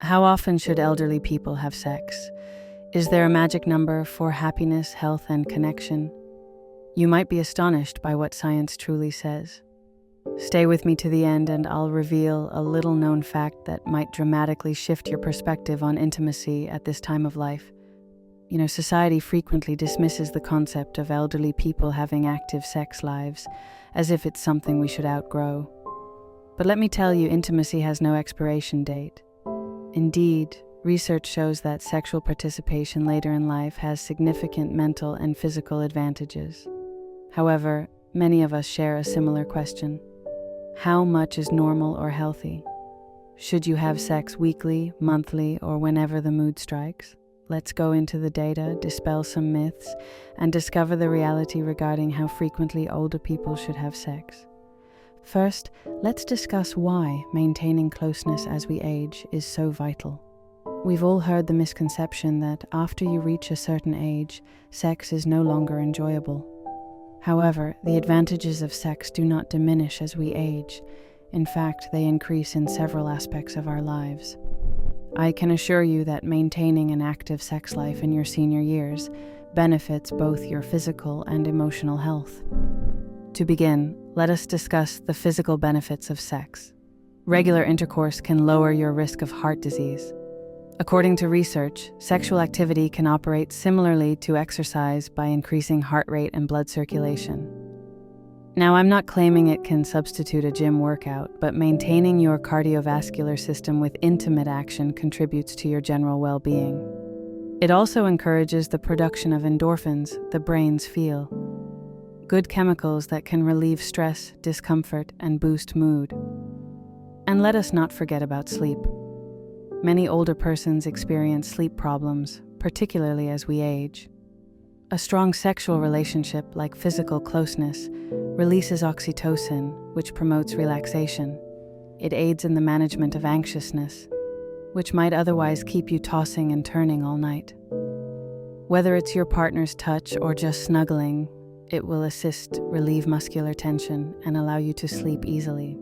How often should elderly people have sex? Is there a magic number for happiness, health, and connection? You might be astonished by what science truly says. Stay with me to the end and I'll reveal a little-known fact that might dramatically shift your perspective on intimacy at this time of life. Society frequently dismisses the concept of elderly people having active sex lives, as if it's something we should outgrow. But let me tell you, intimacy has no expiration date. Indeed, research shows that sexual participation later in life has significant mental and physical advantages. However, many of us share a similar question. How much is normal or healthy? Should you have sex weekly, monthly, or whenever the mood strikes? Let's go into the data, dispel some myths, and discover the reality regarding how frequently older people should have sex. First, let's discuss why maintaining closeness as we age is so vital. We've all heard the misconception that after you reach a certain age, sex is no longer enjoyable. However, the advantages of sex do not diminish as we age. In fact, they increase in several aspects of our lives. I can assure you that maintaining an active sex life in your senior years benefits both your physical and emotional health. To begin, let us discuss the physical benefits of sex. Regular intercourse can lower your risk of heart disease. According to research, sexual activity can operate similarly to exercise by increasing heart rate and blood circulation. Now, I'm not claiming it can substitute a gym workout, but maintaining your cardiovascular system with intimate action contributes to your general well-being. It also encourages the production of endorphins, the brain's feel, good chemicals that can relieve stress, discomfort, and boost mood. And let us not forget about sleep. Many older persons experience sleep problems, particularly as we age. A strong sexual relationship, like physical closeness, releases oxytocin, which promotes relaxation. It aids in the management of anxiousness, which might otherwise keep you tossing and turning all night. Whether it's your partner's touch or just snuggling, it will assist relieve muscular tension and allow you to sleep easily.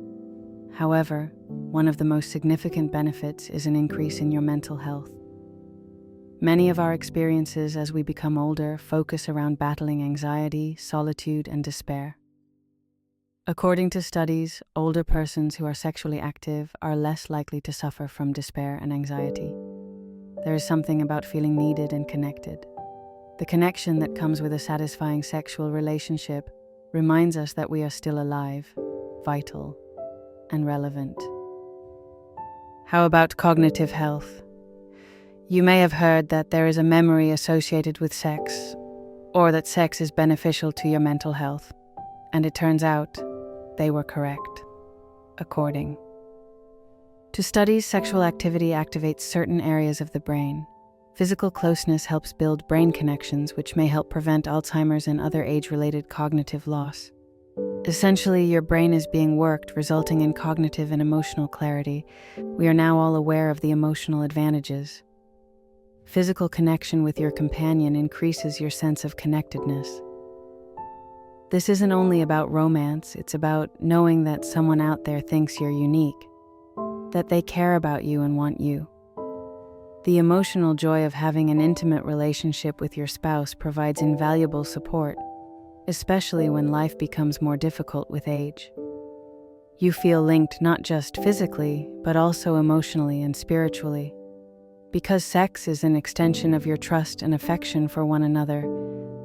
However, one of the most significant benefits is an increase in your mental health. Many of our experiences as we become older focus around battling anxiety, solitude, and despair. According to studies, older persons who are sexually active are less likely to suffer from despair and anxiety. There is something about feeling needed and connected. The connection that comes with a satisfying sexual relationship reminds us that we are still alive, vital, and relevant. How about cognitive health? You may have heard that there is a memory associated with sex, or that sex is beneficial to your mental health, and it turns out they were correct. According to studies, sexual activity activates certain areas of the brain. Physical closeness helps build brain connections, which may help prevent Alzheimer's and other age-related cognitive loss. Essentially, your brain is being worked, resulting in cognitive and emotional clarity. We are now all aware of the emotional advantages. Physical connection with your companion increases your sense of connectedness. This isn't only about romance, it's about knowing that someone out there thinks you're unique, that they care about you and want you. The emotional joy of having an intimate relationship with your spouse provides invaluable support, especially when life becomes more difficult with age. You feel linked not just physically, but also emotionally and spiritually. Because sex is an extension of your trust and affection for one another,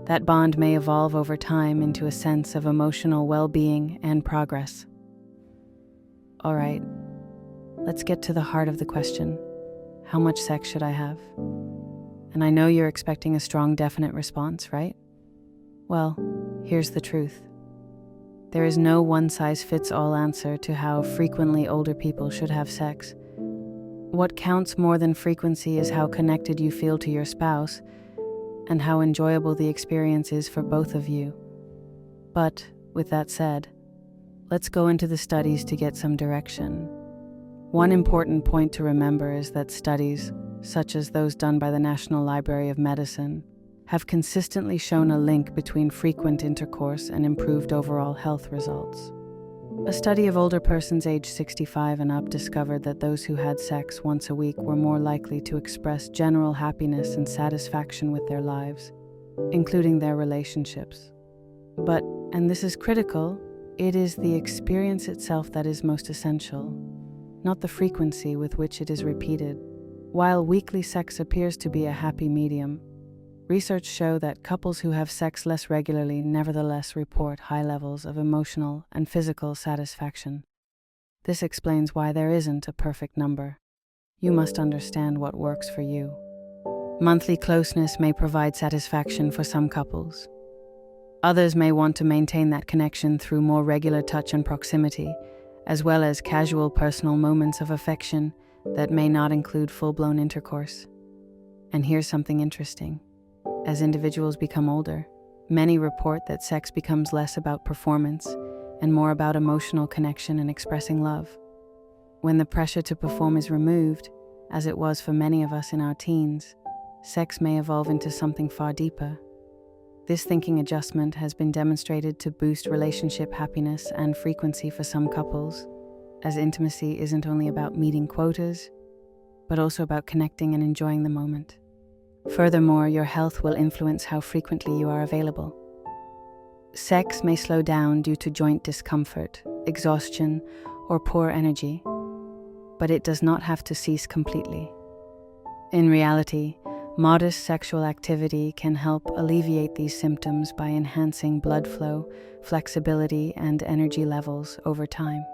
that bond may evolve over time into a sense of emotional well-being and progress. All right, let's get to the heart of the question. How much sex should I have? And I know you're expecting a strong, definite response, right? Well, here's the truth. There is no one-size-fits-all answer to how frequently older people should have sex. What counts more than frequency is how connected you feel to your spouse and how enjoyable the experience is for both of you. But, with that said, let's go into the studies to get some direction. One important point to remember is that studies, such as those done by the National Library of Medicine, have consistently shown a link between frequent intercourse and improved overall health results. A study of older persons aged 65 and up discovered that those who had sex once a week were more likely to express general happiness and satisfaction with their lives, including their relationships. But, and this is critical, it is the experience itself that is most essential, not the frequency with which it is repeated. While weekly sex appears to be a happy medium, research show that couples who have sex less regularly nevertheless report high levels of emotional and physical satisfaction. This explains why there isn't a perfect number. You must understand what works for you. Monthly closeness may provide satisfaction for some couples. Others may want to maintain that connection through more regular touch and proximity, as well as casual personal moments of affection that may not include full-blown intercourse. And here's something interesting. As individuals become older, many report that sex becomes less about performance and more about emotional connection and expressing love. When the pressure to perform is removed, as it was for many of us in our teens, sex may evolve into something far deeper. This thinking adjustment has been demonstrated to boost relationship happiness and frequency for some couples, as intimacy isn't only about meeting quotas, but also about connecting and enjoying the moment. Furthermore, your health will influence how frequently you are available. Sex may slow down due to joint discomfort, exhaustion, or poor energy, but it does not have to cease completely. In reality, modest sexual activity can help alleviate these symptoms by enhancing blood flow, flexibility, and energy levels over time.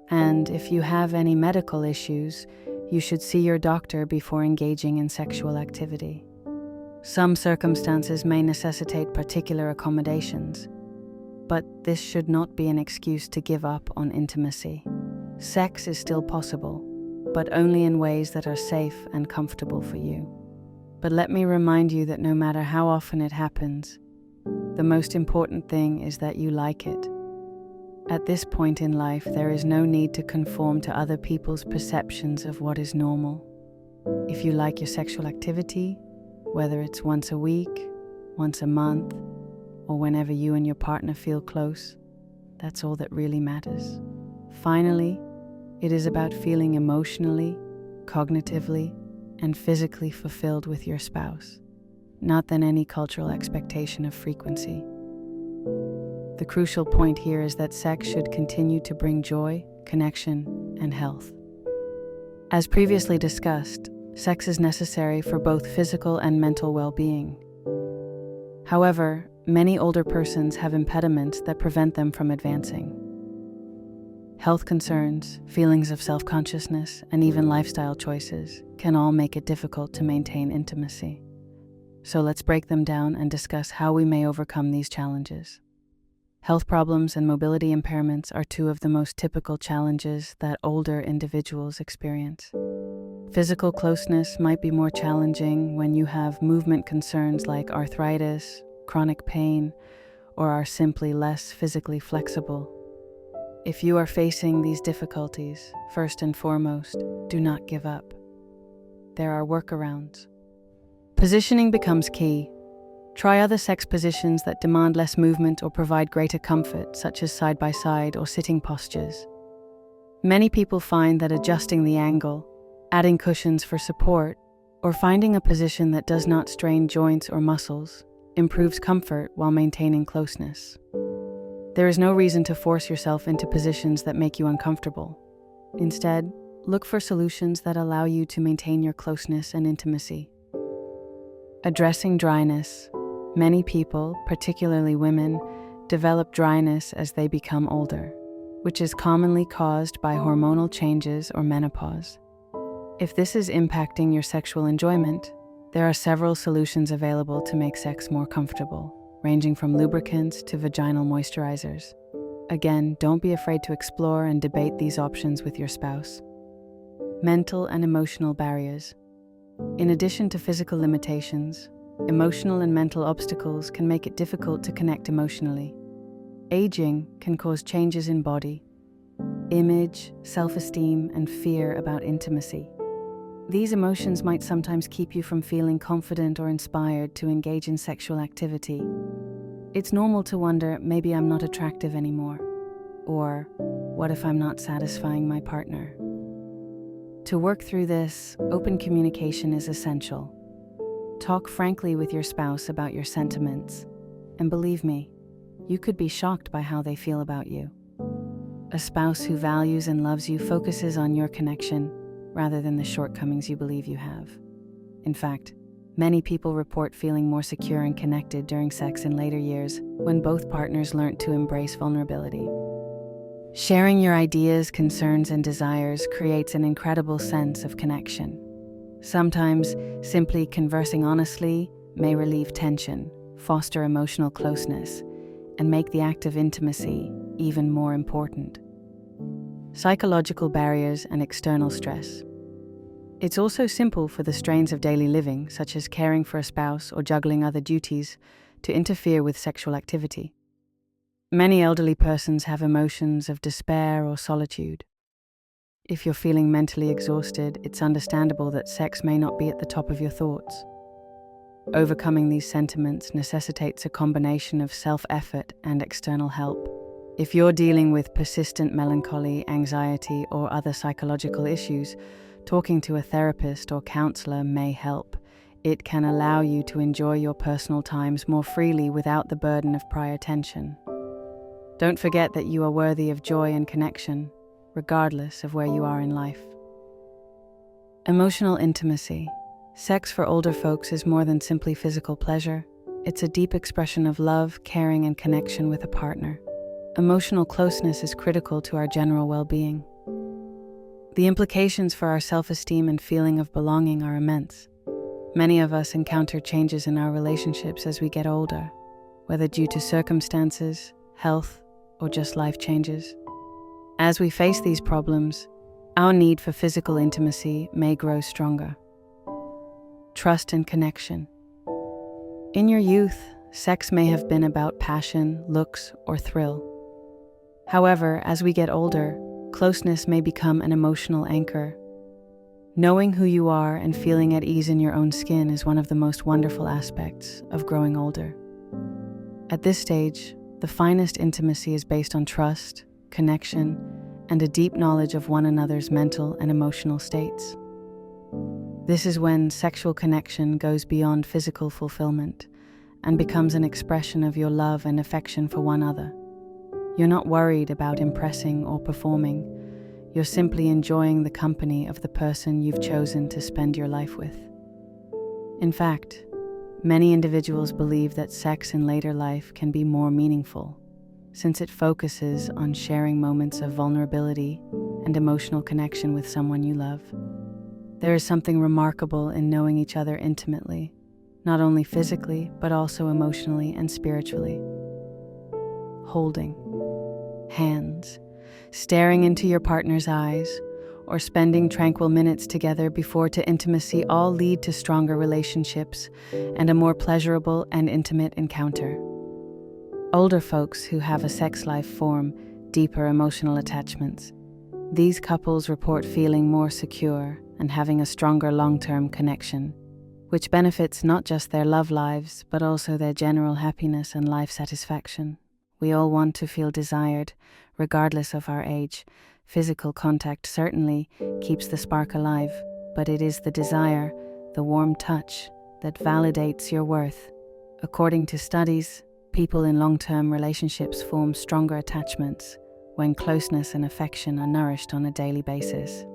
And if you have any medical issues, you should see your doctor before engaging in sexual activity. Some circumstances may necessitate particular accommodations, but this should not be an excuse to give up on intimacy. Sex is still possible, but only in ways that are safe and comfortable for you. But let me remind you that no matter how often it happens, the most important thing is that you like it. At this point in life, there is no need to conform to other people's perceptions of what is normal. If you like your sexual activity, whether it's once a week, once a month, or whenever you and your partner feel close, that's all that really matters. Finally, it is about feeling emotionally, cognitively, and physically fulfilled with your spouse, not than any cultural expectation of frequency. The crucial point here is that sex should continue to bring joy, connection, and health. As previously discussed, sex is necessary for both physical and mental well-being. However, many older persons have impediments that prevent them from advancing. Health concerns, feelings of self-consciousness, and even lifestyle choices can all make it difficult to maintain intimacy. So let's break them down and discuss how we may overcome these challenges. Health problems and mobility impairments are two of the most typical challenges that older individuals experience. Physical closeness might be more challenging when you have movement concerns like arthritis, chronic pain, or are simply less physically flexible. If you are facing these difficulties, first and foremost, do not give up. There are workarounds. Positioning becomes key. Try other sex positions that demand less movement or provide greater comfort, such as side-by-side or sitting postures. Many people find that adjusting the angle, adding cushions for support, or finding a position that does not strain joints or muscles improves comfort while maintaining closeness. There is no reason to force yourself into positions that make you uncomfortable. Instead, look for solutions that allow you to maintain your closeness and intimacy. Addressing dryness. Many people, particularly women, develop dryness as they become older, which is commonly caused by hormonal changes or menopause. If this is impacting your sexual enjoyment, there are several solutions available to make sex more comfortable, ranging from lubricants to vaginal moisturizers. Again, don't be afraid to explore and debate these options with your spouse. Mental and emotional barriers. In addition to physical limitations, emotional and mental obstacles can make it difficult to connect emotionally. Aging can cause changes in body, image, self-esteem, and fear about intimacy. These emotions might sometimes keep you from feeling confident or inspired to engage in sexual activity. It's normal to wonder, maybe I'm not attractive anymore. Or, what if I'm not satisfying my partner? To work through this, open communication is essential. Talk frankly with your spouse about your sentiments, and believe me, you could be shocked by how they feel about you. A spouse who values and loves you focuses on your connection rather than the shortcomings you believe you have. In fact, many people report feeling more secure and connected during sex in later years when both partners learn to embrace vulnerability. Sharing your ideas, concerns, and desires creates an incredible sense of connection. Sometimes, simply conversing honestly may relieve tension, foster emotional closeness, and make the act of intimacy even more important. Psychological barriers and external stress. It's also simple for the strains of daily living, such as caring for a spouse or juggling other duties, to interfere with sexual activity. Many elderly persons have emotions of despair or solitude. If you're feeling mentally exhausted, it's understandable that sex may not be at the top of your thoughts. Overcoming these sentiments necessitates a combination of self-effort and external help. If you're dealing with persistent melancholy, anxiety, or other psychological issues, talking to a therapist or counselor may help. It can allow you to enjoy your personal times more freely without the burden of prior tension. Don't forget that you are worthy of joy and connection, regardless of where you are in life. Emotional intimacy. Sex for older folks is more than simply physical pleasure. It's a deep expression of love, caring, and connection with a partner. Emotional closeness is critical to our general well-being. The implications for our self-esteem and feeling of belonging are immense. Many of us encounter changes in our relationships as we get older, whether due to circumstances, health, or just life changes. As we face these problems, our need for physical intimacy may grow stronger. Trust and connection. In your youth, sex may have been about passion, looks, or thrill. However, as we get older, closeness may become an emotional anchor. Knowing who you are and feeling at ease in your own skin is one of the most wonderful aspects of growing older. At this stage, the finest intimacy is based on trust, connection, and a deep knowledge of one another's mental and emotional states. This is when sexual connection goes beyond physical fulfillment and becomes an expression of your love and affection for one another. You're not worried about impressing or performing. You're simply enjoying the company of the person you've chosen to spend your life with. In fact, many individuals believe that sex in later life can be more meaningful, since it focuses on sharing moments of vulnerability and emotional connection with someone you love. There is something remarkable in knowing each other intimately, not only physically, but also emotionally and spiritually. Holding hands, staring into your partner's eyes, or spending tranquil minutes together before to intimacy all lead to stronger relationships and a more pleasurable and intimate encounter. Older folks who have a sex life form deeper emotional attachments. These couples report feeling more secure and having a stronger long-term connection, which benefits not just their love lives, but also their general happiness and life satisfaction. We all want to feel desired, regardless of our age. Physical contact certainly keeps the spark alive, but it is the desire, the warm touch, that validates your worth. According to studies, people in long-term relationships form stronger attachments when closeness and affection are nourished on a daily basis.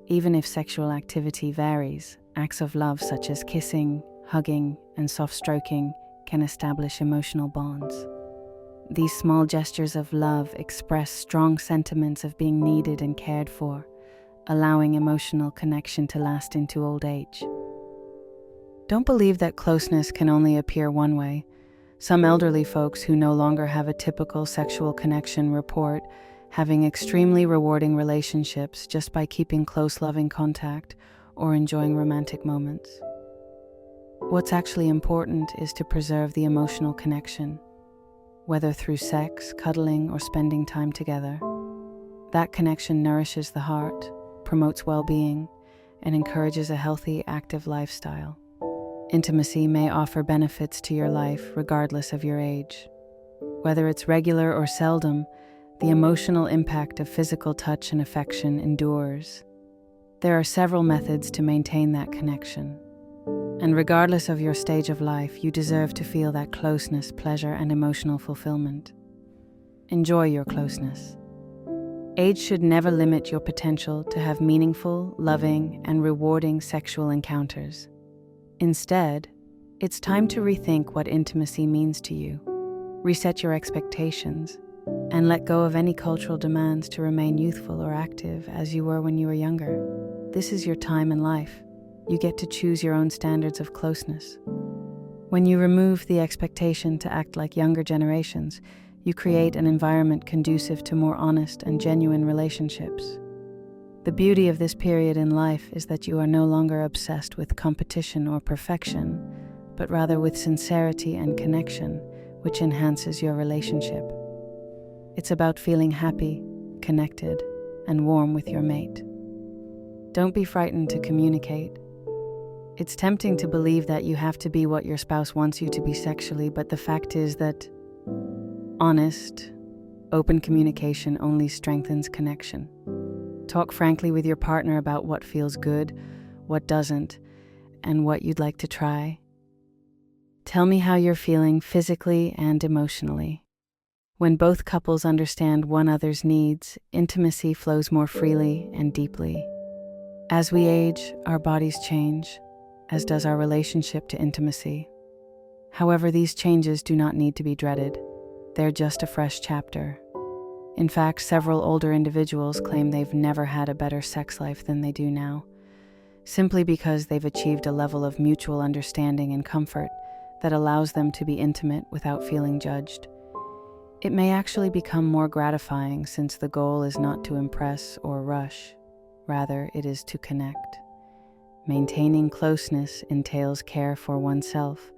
Even if sexual activity varies, acts of love such as kissing, hugging, and soft stroking can establish emotional bonds. These small gestures of love express strong sentiments of being needed and cared for, allowing emotional connection to last into old age. Don't believe that closeness can only appear one way. Some elderly folks who no longer have a typical sexual connection report having extremely rewarding relationships just by keeping close loving contact or enjoying romantic moments. What's actually important is to preserve the emotional connection, whether through sex, cuddling, or spending time together. That connection nourishes the heart, promotes well-being, and encourages a healthy, active lifestyle. Intimacy may offer benefits to your life regardless of your age. Whether it's regular or seldom, the emotional impact of physical touch and affection endures. There are several methods to maintain that connection. And regardless of your stage of life, you deserve to feel that closeness, pleasure, and emotional fulfillment. Enjoy your closeness. Age should never limit your potential to have meaningful, loving, and rewarding sexual encounters. Instead, it's time to rethink what intimacy means to you, reset your expectations, and let go of any cultural demands to remain youthful or active as you were when you were younger. This is your time in life. You get to choose your own standards of closeness. When you remove the expectation to act like younger generations, you create an environment conducive to more honest and genuine relationships. The beauty of this period in life is that you are no longer obsessed with competition or perfection, but rather with sincerity and connection, which enhances your relationship. It's about feeling happy, connected, and warm with your mate. Don't be frightened to communicate. It's tempting to believe that you have to be what your spouse wants you to be sexually, but the fact is that honest, open communication only strengthens connection. Talk frankly with your partner about what feels good, what doesn't, and what you'd like to try. Tell me how you're feeling physically and emotionally. When both couples understand one another's needs, intimacy flows more freely and deeply. As we age, our bodies change, as does our relationship to intimacy. However, these changes do not need to be dreaded. They're just a fresh chapter. In fact, several older individuals claim they've never had a better sex life than they do now, simply because they've achieved a level of mutual understanding and comfort that allows them to be intimate without feeling judged. It may actually become more gratifying since the goal is not to impress or rush. Rather, it is to connect. Maintaining closeness entails care for oneself,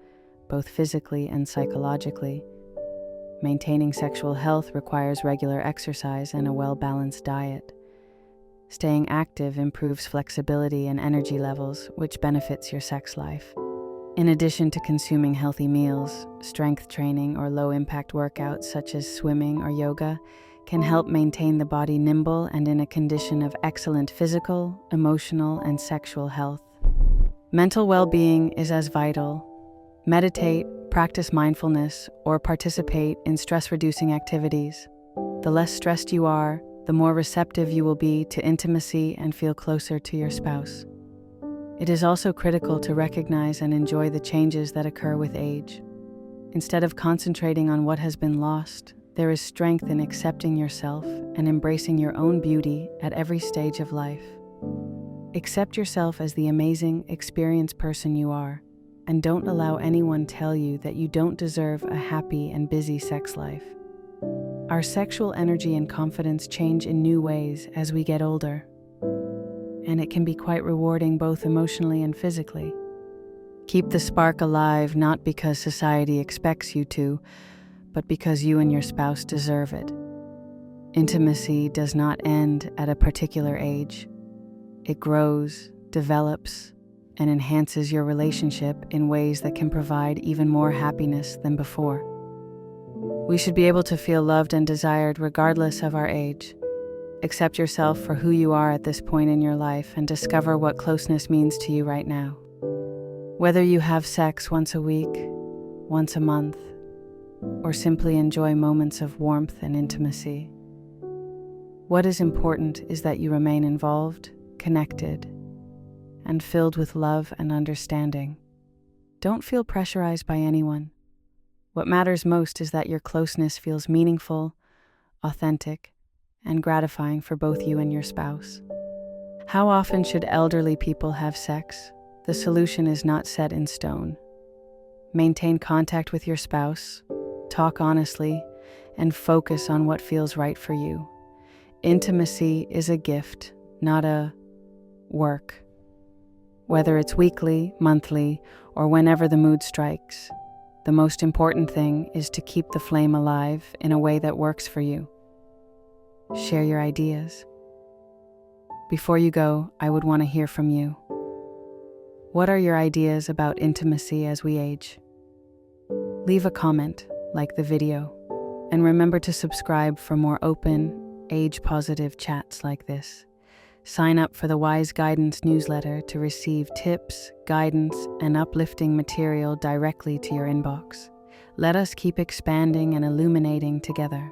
both physically and psychologically. Maintaining sexual health requires regular exercise and a well-balanced diet. Staying active improves flexibility and energy levels, which benefits your sex life. In addition to consuming healthy meals, strength training or low-impact workouts such as swimming or yoga can help maintain the body nimble and in a condition of excellent physical, emotional, and sexual health. Mental well-being is as vital. Meditate, practice mindfulness, or participate in stress-reducing activities. The less stressed you are, the more receptive you will be to intimacy and feel closer to your spouse. It is also critical to recognize and enjoy the changes that occur with age. Instead of concentrating on what has been lost, there is strength in accepting yourself and embracing your own beauty at every stage of life. Accept yourself as the amazing, experienced person you are, and don't allow anyone tell you that you don't deserve a happy and busy sex life. Our sexual energy and confidence change in new ways as we get older, and it can be quite rewarding both emotionally and physically. Keep the spark alive, not because society expects you to, but because you and your spouse deserve it. Intimacy does not end at a particular age. It grows, develops, and enhances your relationship in ways that can provide even more happiness than before. We should be able to feel loved and desired regardless of our age. Accept yourself for who you are at this point in your life and discover what closeness means to you right now. Whether you have sex once a week, once a month, or simply enjoy moments of warmth and intimacy, what is important is that you remain involved, connected, and filled with love and understanding. Don't feel pressurized by anyone. What matters most is that your closeness feels meaningful, authentic, and gratifying for both you and your spouse. How often should elderly people have sex? The solution is not set in stone. Maintain contact with your spouse, talk honestly, and focus on what feels right for you. Intimacy is a gift, not a work. Whether it's weekly, monthly, or whenever the mood strikes, the most important thing is to keep the flame alive in a way that works for you. Share your ideas. Before you go, I would want to hear from you. What are your ideas about intimacy as we age? Leave a comment, like the video, And remember to subscribe for more open, age-positive chats like this. Sign up for the Wise Guidance newsletter to receive tips, guidance, and uplifting material directly to your inbox. Let us keep expanding and illuminating together.